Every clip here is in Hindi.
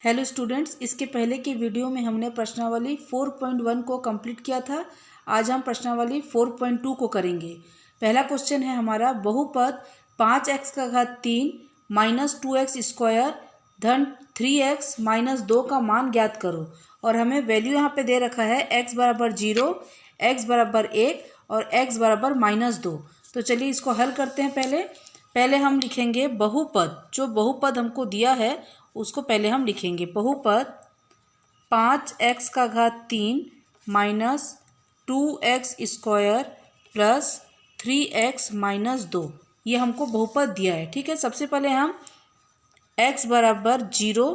हेलो स्टूडेंट्स, इसके पहले की वीडियो में हमने प्रश्नावली 4.1 को कंप्लीट किया था। आज हम प्रश्नावली 4.2 को करेंगे। पहला क्वेश्चन है हमारा, बहुपद 5x का घात 3 माइनस 2x स्क्वायर धन 3x माइनस 2 का मान ज्ञात करो। और हमें वैल्यू यहाँ पे दे रखा है x बराबर 0, x बराबर 1 और x बराबर -2। तो चलिए इसको हल करते हैं। पहले हम लिखेंगे बहुपद, जो बहुपद हमको दिया है उसको पहले हम लिखेंगे। बहुपद 5x का घात 3 minus 2x square plus 3x minus 2, ये हमको बहुपद दिया है। ठीक है, सबसे पहले हम x बराबर 0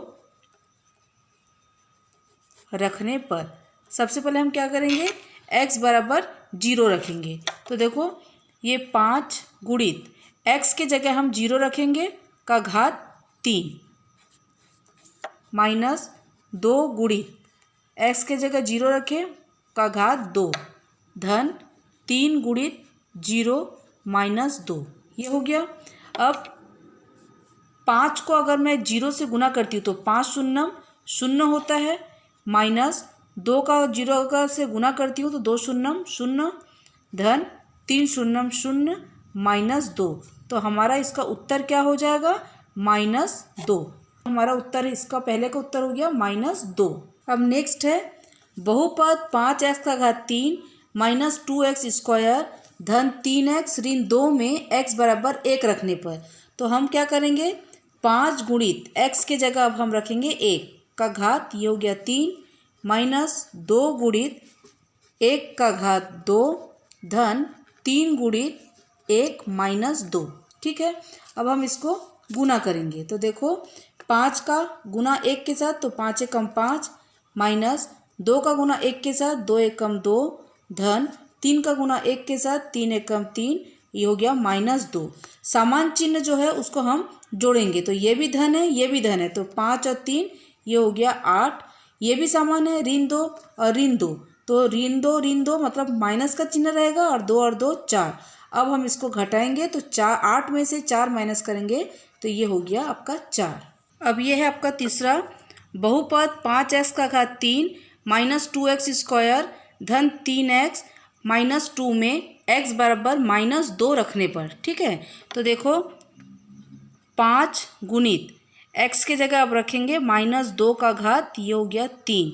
रखने पर सबसे पहले हम क्या करेंगे, x बराबर 0 रखेंगे। तो देखो ये 5 गुणित x के जगह हम 0 रखेंगे का घात 3 माइनस 2 गुणित x के जगह 0 रखें का घात 2 धन 3 गुणित 0 माइनस 2, ये हो गया। अब 5 को अगर मैं 0 से गुना करती हूँ तो 5 शून्यम 0 होता है, माइनस 2 का 0 का से गुना करती हूँ तो 2 शून्यम 0 धन 3 शून्यम 0 माइनस 2। तो हमारा इसका उत्तर क्या हो जाएगा, -2। हमारा उत्तर, इसका पहले का उत्तर हो गया -2। अब नेक्स्ट है बहुपद 5x का घात 3 माइनस 2x स्क्वायर धन 3x ऋण 2 में x बराबर 1 रखने पर। तो हम क्या करेंगे, 5 गुणित x के जगह अब हम रखेंगे 1 का घात, ये हो गया 3 माइनस 2 गुणित 1 का घात 2 धन 3 गुणित 1 माइनस 2। ठीक है, अब हम इसको गुना करेंगे। तो देखो 5 का गुना 1 के साथ तो 5 एकम 5 माइनस 2 का गुना 1 के साथ 2 एकम 2 धन 3 का गुना 1 के साथ 3 एकम 3, ये हो गया -2। समान चिन्ह जो है उसको हम जोड़ेंगे, तो ये भी धन है ये भी धन है, तो 5 और 3 ये हो गया 8। ये भी समान है, ऋण 2 और ऋण 2, तो ऋण 2 मतलब माइनस का चिन्ह रहेगा और 2 और 2 4। अब हम इसको घटाएंगे तो 8 में से 4 माइनस करेंगे तो ये हो गया आपका 4। अब ये है आपका तीसरा, बहुपद 5x का घात 3 माइनस 2x स्क्वायर धन 3x माइनस 2 में x बराबर -2 रखने पर। ठीक है, तो देखो 5 गुणित x के जगह अब रखेंगे -2 का घात, ये हो गया 3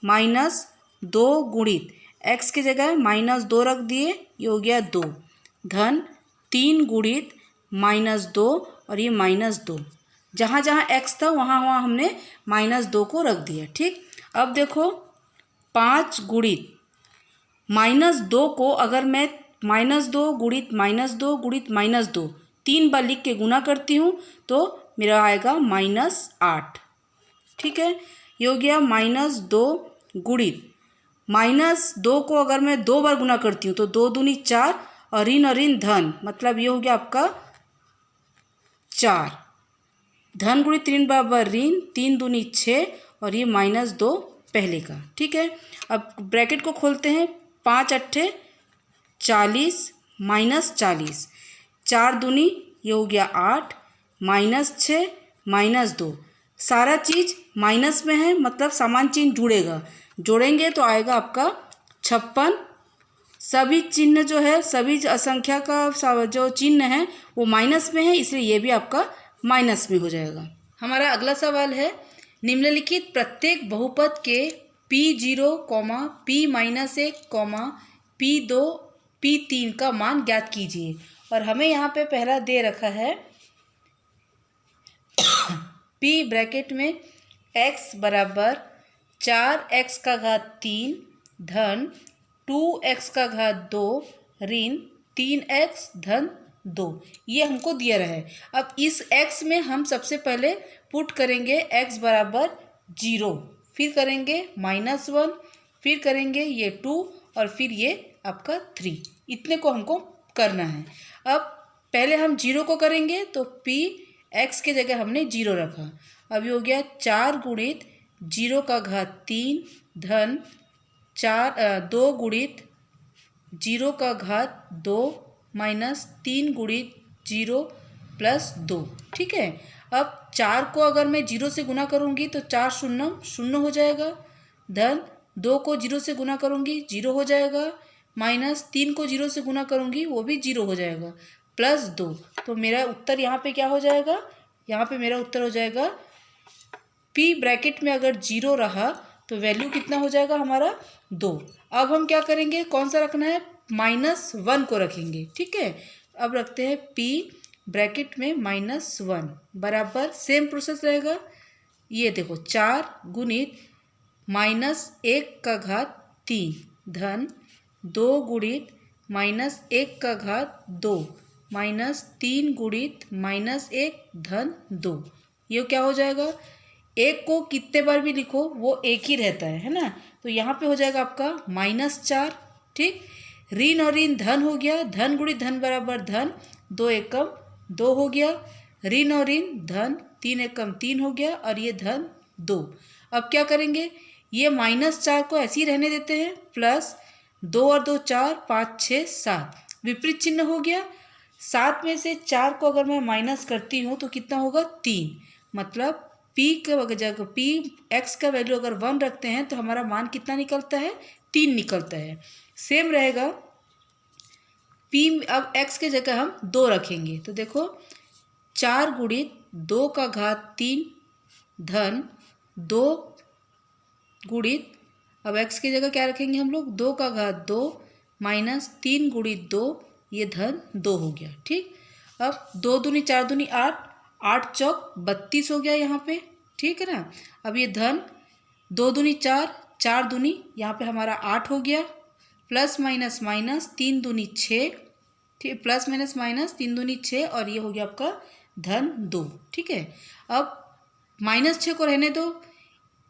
माइनस 2 गुणित x के जगह -2 रख दिए, ये हो गया 2 धन 3 गुणित -2 और ये -2, जहाँ जहाँ x था वहाँ वहाँ हमने -2 को रख दिया। ठीक, अब देखो 5 गुणित -2 को अगर मैं -2 गुणित -2 गुणित -2 3 बार लिख के गुना करती हूँ तो मेरा आएगा -8। ठीक है, ये हो गया -2 गुणित -2 को अगर मैं 2 बार गुना करती हूँ तो 2 दूनी 4 और ऋण धन, मतलब ये हो गया आपका 4 धन गुणित 3 बराबर ऋण, 3 दूनी 6 और ये -2 पहले का। ठीक है, अब ब्रैकेट को खोलते हैं, 5 अट्ठे 40 माइनस 40, 4 दूनी ये हो गया 8 -6 -2, सारा चीज़ माइनस में है, मतलब समान चिन्ह जुड़ेगा, जोड़ेंगे तो आएगा आपका 56। सभी चिन्ह जो है, सभी असंख्या का जो चिन्ह है वो माइनस में है, इसलिए ये भी आपका माइनस में हो जाएगा। हमारा अगला सवाल है, निम्नलिखित प्रत्येक बहुपद के P0, P-1, P2, P3 का मान ज्ञात कीजिए। और हमें यहाँ पे पहला दे रखा है P ब्रैकेट में x बराबर 4x का घात 3 धन 2x का घात 2 ऋण 3x धन 2, ये हमको दिया रहा है। अब इस x में हम सबसे पहले पुट करेंगे x बराबर 0, फिर करेंगे -1, फिर करेंगे ये 2 और फिर ये आपका 3, इतने को हमको करना है। अब पहले हम 0 को करेंगे तो p x के जगह हमने 0 रखा, अब ये हो गया 4 गुणित 0 का घात 3 धन 2 गुणित 0 का घात 2 माइनस 3 गुणित 0 प्लस 2। ठीक है, अब 4 को अगर मैं 0 से गुना करूँगी तो 4 शून्य 0 हो जाएगा, धन 2 को 0 से गुना करूँगी 0 हो जाएगा, माइनस 3 को 0 से गुना करूँगी वो भी 0 हो जाएगा, प्लस 2। तो मेरा उत्तर यहाँ पे क्या हो जाएगा, यहाँ पे मेरा उत्तर हो जाएगा p ब्रैकेट में अगर 0 रहा तो वैल्यू कितना हो जाएगा हमारा 2। अब हम क्या करेंगे, कौन सा रखना है, -1 को रखेंगे, ठीक है। अब रखते हैं p ब्रैकेट में -1 बराबर सेम प्रोसेस रहेगा। ये देखो 4 गुणित -1/3 धन 2 गुणित -1/2 -3 गुणित -1 धन 2। ये क्या हो जाएगा, एक को कितने बार भी लिखो वो एक ही रहता है ना। तो यहाँ पे हो जाएगा आपका -4, ठीक। ऋण और ऋण धन हो गया, धन गुणित धन बराबर धन, 2 एकम 2 हो गया, ऋण और ऋण धन 3 एकम 3 हो गया, और ये धन 2। अब क्या करेंगे, ये -4 को ऐसे ही रहने देते हैं, प्लस 2 और 2 4, 5 6 7, विपरीत चिन्ह हो गया। 7 में से 4 को अगर मैं माइनस करती हूँ तो कितना होगा 3, मतलब p का जगह p x का वैल्यू अगर 1 रखते हैं तो हमारा मान कितना निकलता है, 3 निकलता है। सेम रहेगा p, अब x के जगह हम 2 रखेंगे तो देखो 4 गुणित 2 का घात 3 धन 2 गुणित, अब x की जगह क्या रखेंगे हम लोग, 2 का घात 2 माइनस 3 गुणित 2, ये धन 2 हो गया, ठीक। अब 2 दूनी 4 दूनी 8, 8 चौक 32 हो गया यहाँ पे, ठीक है ना। अब ये धन 2 दूनी 4, 4 दूनी यहाँ पे हमारा 8 हो गया, प्लस माइनस माइनस 3 दूनी 6, ठीक, प्लस माइनस माइनस 3 दूनी 6, और ये हो गया आपका धन 2, ठीक है। अब -6 को रहने दो,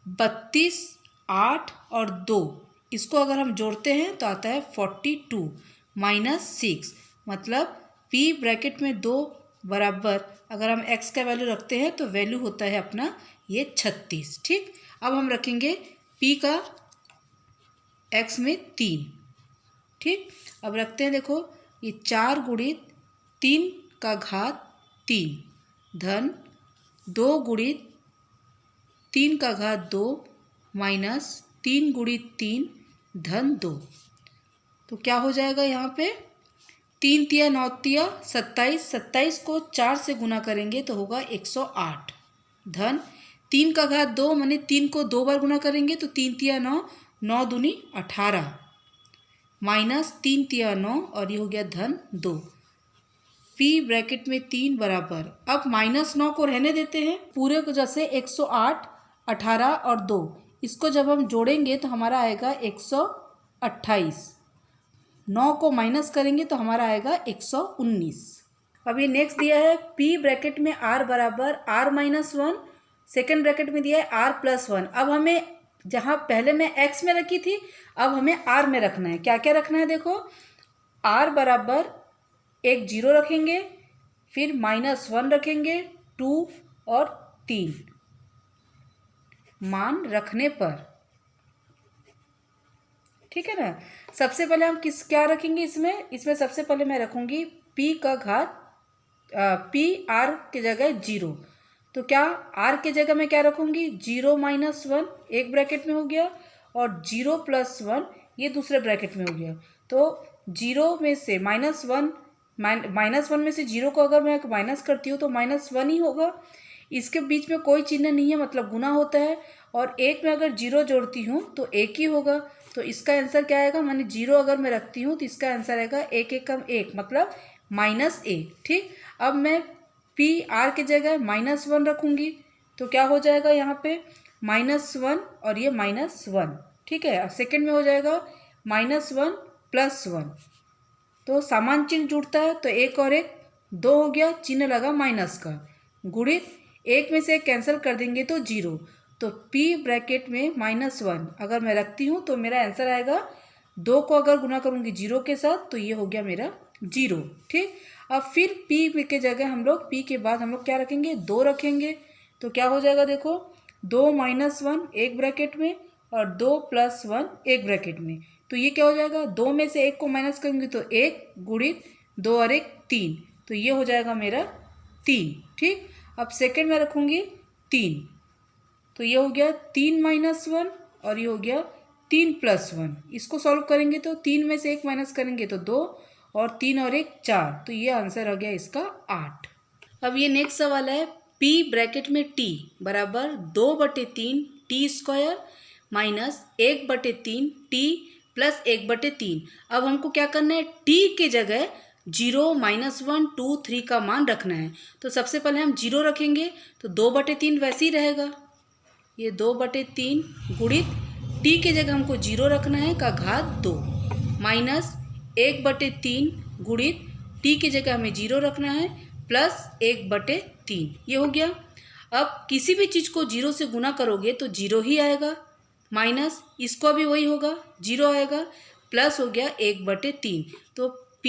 32, 8 और 2 इसको अगर हम जोड़ते हैं तो आता है 42 -6, मतलब p ब्रैकेट में 2 बराबर अगर हम x का वैल्यू रखते हैं तो वैल्यू होता है अपना ये 36, ठीक। अब हम रखेंगे p का x में 3, ठीक। अब रखते हैं, देखो ये 4 गुणित 3 का घात 3 धन 2 गुणित 3 का घात 2 माइनस 3 गुणित 3 धन 2। तो क्या हो जाएगा यहाँ पे, 3 तिया 9 तिया 27, 27 को 4 से गुना करेंगे तो होगा 108 धन 3 का घात 2, माने 3 को 2 बार गुना करेंगे तो 3 तिया 9, 9 दूनी 18 माइनस 3 तिया 9, और ये हो गया धन 2। p ब्रैकेट में 3 बराबर, अब -9 को रहने देते हैं, पूरे को जैसे 108, 18 और 2 इसको जब हम जोड़ेंगे तो हमारा आएगा 128, 9 को माइनस करेंगे तो हमारा आएगा 119। अब ये नेक्स्ट दिया है p ब्रैकेट में r बराबर r-1, सेकेंड ब्रैकेट में दिया है r+1। अब हमें जहाँ पहले मैं x में रखी थी अब हमें r में रखना है। क्या क्या रखना है, देखो r बराबर एक 0 रखेंगे, फिर -1 रखेंगे, 2 और 3 मान रखने पर, ठीक है ना। सबसे पहले हम क्या रखेंगे इसमें सबसे पहले मैं रखूंगी p का घात p r के जगह 0, तो क्या r के जगह मैं क्या रखूंगी 0 -1 एक ब्रैकेट में हो गया, और 0 + 1 ये दूसरे ब्रैकेट में हो गया। तो 0 में से -1 में से 0 को अगर मैं माइनस करती हूँ तो -1 ही होगा, इसके बीच में कोई चिन्ह नहीं है, मतलब गुना होता है, और 1 में अगर 0 जोड़ती हूँ तो 1 ही होगा। तो इसका आंसर क्या आएगा, माने 0 अगर मैं रखती हूँ तो इसका आंसर आएगा 1 एकम 1, मतलब -1, ठीक। अब मैं p r के जगह -1 रखूँगी तो क्या हो जाएगा यहाँ पे -1 और ये -1, ठीक है। अब सेकेंड में हो जाएगा -1 + 1, तो समान चिन्ह जुड़ता है तो 1 और 1 2 हो गया, चिन्ह लगा माइनस का, गुणित 1 में से 1 कैंसिल कर देंगे तो 0, तो p ब्रैकेट में -1 अगर मैं रखती हूँ तो मेरा आंसर आएगा 2 को अगर गुना करूँगी 0 के साथ तो ये हो गया मेरा 0, ठीक। अब फिर p के जगह हम लोग p के बाद हम लोग क्या रखेंगे 2 रखेंगे, तो क्या हो जाएगा, देखो 2 -1 एक ब्रैकेट में और 2 + 1 एक ब्रैकेट में, तो ये क्या हो जाएगा 2 में से 1 को माइनस करूँगी तो 1 गुणित 2 और 1 3, तो ये हो जाएगा मेरा 3, ठीक। अब सेकंड में रखूँगी 3, तो ये हो गया 3 माइनस 1 और ये हो गया 3 प्लस 1। इसको सॉल्व करेंगे तो 3 में से 1 माइनस करेंगे तो 2 और 3 और 1 4, तो ये आंसर हो गया इसका 8। अब ये नेक्स्ट सवाल है, p ब्रैकेट में t बराबर 2/3 T square minus 1/3 t plus 1/3। अब हमको क्या करना है, t के जगह 0 -1 2 3 का मान रखना है। तो सबसे पहले हम 0 रखेंगे तो 2/3 वैसे ही रहेगा, ये 2/3 गुणित t के जगह हमको 0 रखना है का घात 2 माइनस 1/3 गुणित t के जगह हमें 0 रखना है प्लस 1/3, ये हो गया। अब किसी भी चीज़ को 0 से गुना करोगे तो 0 ही आएगा, माइनस इसको भी वही होगा 0 आएगा, प्लस हो गया 1/3। तो p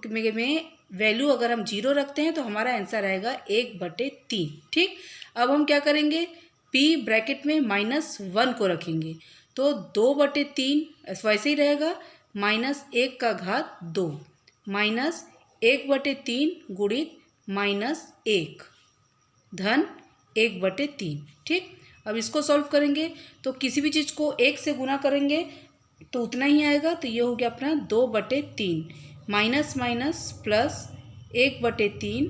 में वैल्यू अगर हम 0 रखते हैं तो हमारा आंसर आएगा 1/3। ठीक, अब हम क्या करेंगे, p ब्रैकेट में -1 को रखेंगे तो 2/3 वैसे ही रहेगा, -1 का घात 2 माइनस 1/3 गुणित -1 धन 1/3। ठीक, अब इसको सॉल्व करेंगे तो किसी भी चीज़ को 1 से गुना करेंगे तो उतना ही आएगा, तो ये हो गया अपना 2/3 माइनस माइनस प्लस 1/3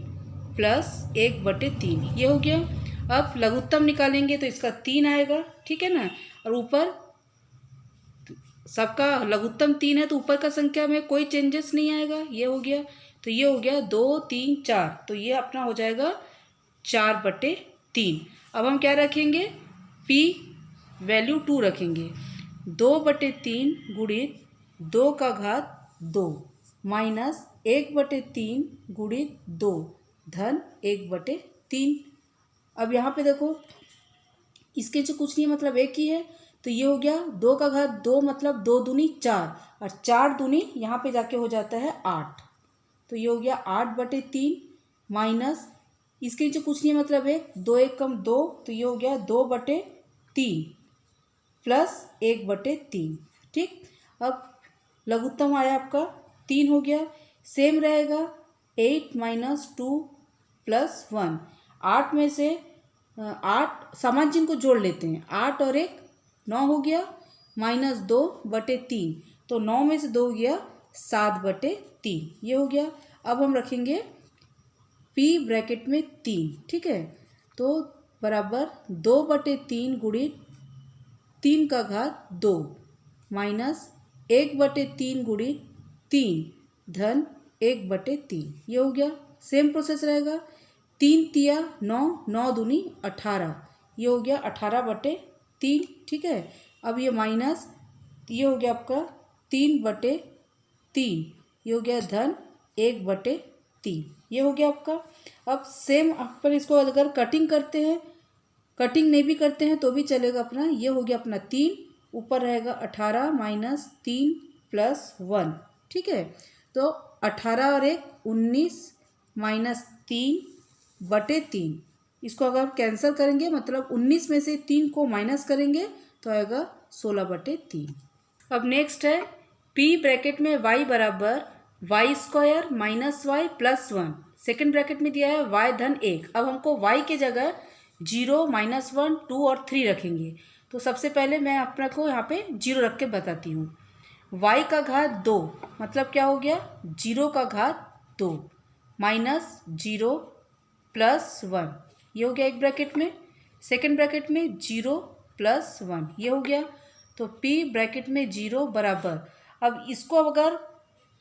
प्लस 1/3, ये हो गया। अब लघुत्तम निकालेंगे तो इसका 3 आएगा, ठीक है ना, और ऊपर सबका लघुत्तम 3 है तो ऊपर का संख्या में कोई चेंजेस नहीं आएगा, ये हो गया। तो ये हो गया 2 3 4, तो ये अपना हो जाएगा 4/3। अब हम क्या रखेंगे, p वैल्यू 2 रखेंगे, 2/3 गुणित 2 का घात 2 माइनस 1/3 गुणित 2 धन 1/3। अब यहाँ पे देखो इसके जो कुछ नहीं मतलब एक ही है, तो ये हो गया 2 का घात 2 मतलब 2 दूनी 4 और 4 दूनी यहाँ पे जाके हो जाता है 8, तो ये हो गया 8/3 माइनस इसके जो कुछ नहीं मतलब एक 2 1 कम 2, तो ये हो गया 2/3 प्लस 1/3। ठीक, अब लघुत्तम आया आपका 3 हो गया, सेम रहेगा 8 - 2 + 1। 8 में से 8 समान चिन्ह को जोड़ लेते हैं, 8 और 1 9 हो गया, -2/3, तो 9 में से 2 हो गया 7/3, ये हो गया। अब हम रखेंगे p ब्रैकेट में 3, ठीक है, तो बराबर 2/3 गुणित 3 का घात 2 माइनस 1/3 गुणित 3 धन 1/3, ये हो गया। सेम प्रोसेस रहेगा, 3 तिया 9, 9 दूनी 18, ये हो गया 18/3, ठीक है। अब ये माइनस, ये हो गया आपका 3/3, ये हो गया धन 1/3, ये हो गया आपका। अब सेम अपन इसको अगर कटिंग करते हैं, कटिंग नहीं भी करते हैं तो भी चलेगा अपना, ये हो गया अपना 3, ऊपर रहेगा 18 माइनस 3 + 1, ठीक है। तो 18 और 1 19 माइनस 3/3, इसको अगर कैंसिल करेंगे मतलब 19 में से 3 को माइनस करेंगे तो आएगा 16/3। अब नेक्स्ट है p ब्रैकेट में y बराबर y² - y + 1, सेकेंड ब्रैकेट में दिया है y धन 1। अब हमको y के जगह 0 -1 2 और 3 रखेंगे, तो सबसे पहले मैं अपना को यहाँ पे 0 रख के बताती हूँ। y का घात 2 मतलब क्या हो गया, 0 का घात 2 माइनस 0 + 1, ये हो गया एक ब्रैकेट में। सेकेंड ब्रैकेट में 0 + 1, ये हो गया। तो p ब्रैकेट में 0 बराबर, अब इसको अगर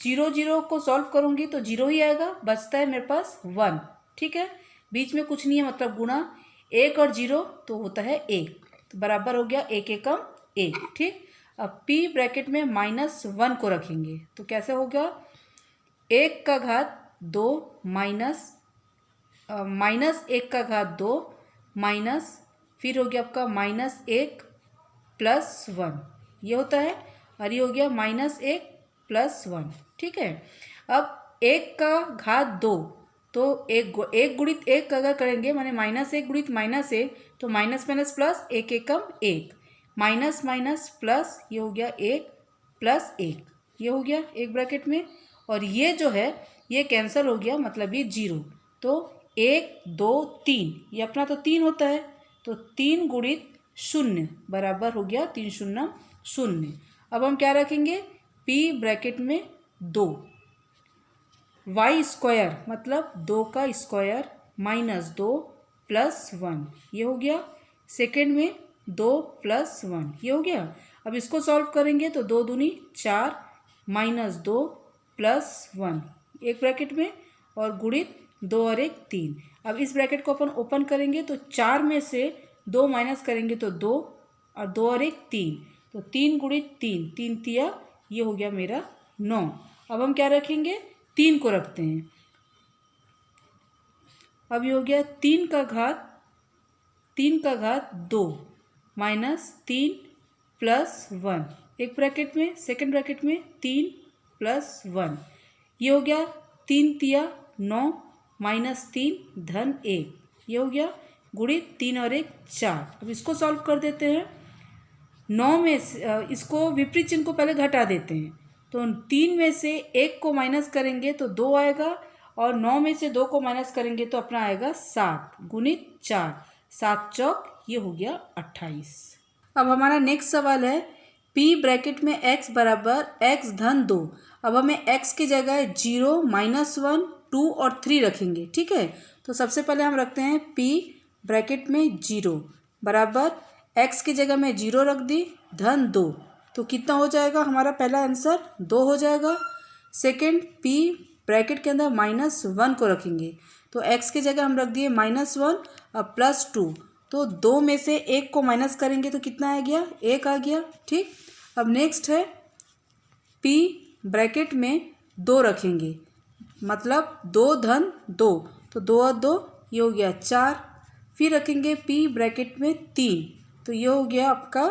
0 0 को सॉल्व करूँगी तो 0 ही आएगा, बचता है मेरे पास 1, ठीक है, बीच में कुछ नहीं है मतलब गुणा 1 और 0 तो होता है 1, तो बराबर हो गया 1 एकम 1, ठीक। अब p ब्रैकेट में -1 को रखेंगे तो कैसे होगा, 1 का घात 2 माइनस 1 का घात 2 माइनस फिर हो गया आपका -1 + 1, ये होता है, और ये हो गया -1 + 1, ठीक है। अब 1 का घात 2 तो 1 गुणित 1 अगर करेंगे माने -1 गुणित -1 तो माइनस माइनस प्लस 1 एकम 1 माइनस माइनस प्लस, ये हो गया 1 + 1, ये हो गया एक ब्रैकेट में, और ये जो है ये कैंसिल हो गया मतलब ये 0, तो 1 2 3, ये अपना तो 3 होता है, तो 3 गुणित 0 बराबर हो गया 3 शून्य 0। अब हम क्या रखेंगे, p ब्रैकेट में 2, y स्क्वायर मतलब 2 का स्क्वायर माइनस 2 प्लस 1, ये हो गया। सेकेंड में 2 प्लस 1, ये हो गया। अब इसको सॉल्व करेंगे तो 2 दूनी 4 माइनस 2 प्लस 1 एक ब्रैकेट में, और गुणित 2 और 1 3। अब इस ब्रैकेट को अपन ओपन करेंगे तो 4 में से 2 माइनस करेंगे तो 2, और 2 और 1 3, तो 3 गुणित 3, 3 तिया, ये हो गया मेरा 9। अब हम क्या रखेंगे, 3 को रखते हैं। अब ये हो गया 3 का घात 2 माइनस 3 प्लस 1 एक ब्रैकेट में, सेकेंड ब्रैकेट में 3 प्लस 1, ये हो गया 3 तिया 9 माइनस 3 धन 1, ये हो गया गुणित 3 और 1 4। अब इसको सॉल्व कर देते हैं। 9 में से इसको विपरीत चिन्ह को पहले घटा देते हैं, तो 3 में से 1 को माइनस करेंगे तो 2 आएगा, और 9 में से 2 को माइनस करेंगे तो अपना आएगा 7 गुणित 4, 7 चौक, ये हो गया 28। अब हमारा नेक्स्ट सवाल है, p ब्रैकेट में x बराबर x धन 2। अब हमें x की जगह 0 माइनस 1 2 और 3 रखेंगे, ठीक है। तो सबसे पहले हम रखते हैं p ब्रैकेट में 0 बराबर x की जगह में 0 रख दी धन 2, तो कितना हो जाएगा हमारा पहला आंसर 2 हो जाएगा। सेकेंड p ब्रैकेट के अंदर माइनस 1 को रखेंगे, तो x की जगह हम रख दिए -1 और प्लस 2, तो 2 में से 1 को माइनस करेंगे तो कितना आ गया, 1 आ गया, ठीक। अब नेक्स्ट है p ब्रैकेट में 2 रखेंगे, मतलब 2 धन 2, तो 2 और 2, ये हो गया 4। फिर रखेंगे p ब्रैकेट में 3, तो ये हो गया आपका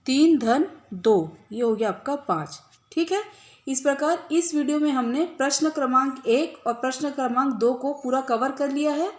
3 धन 2, ये हो गया आपका 5, ठीक है। इस प्रकार इस वीडियो में हमने प्रश्न क्रमांक 1 और प्रश्न क्रमांक 2 को पूरा कवर कर लिया है।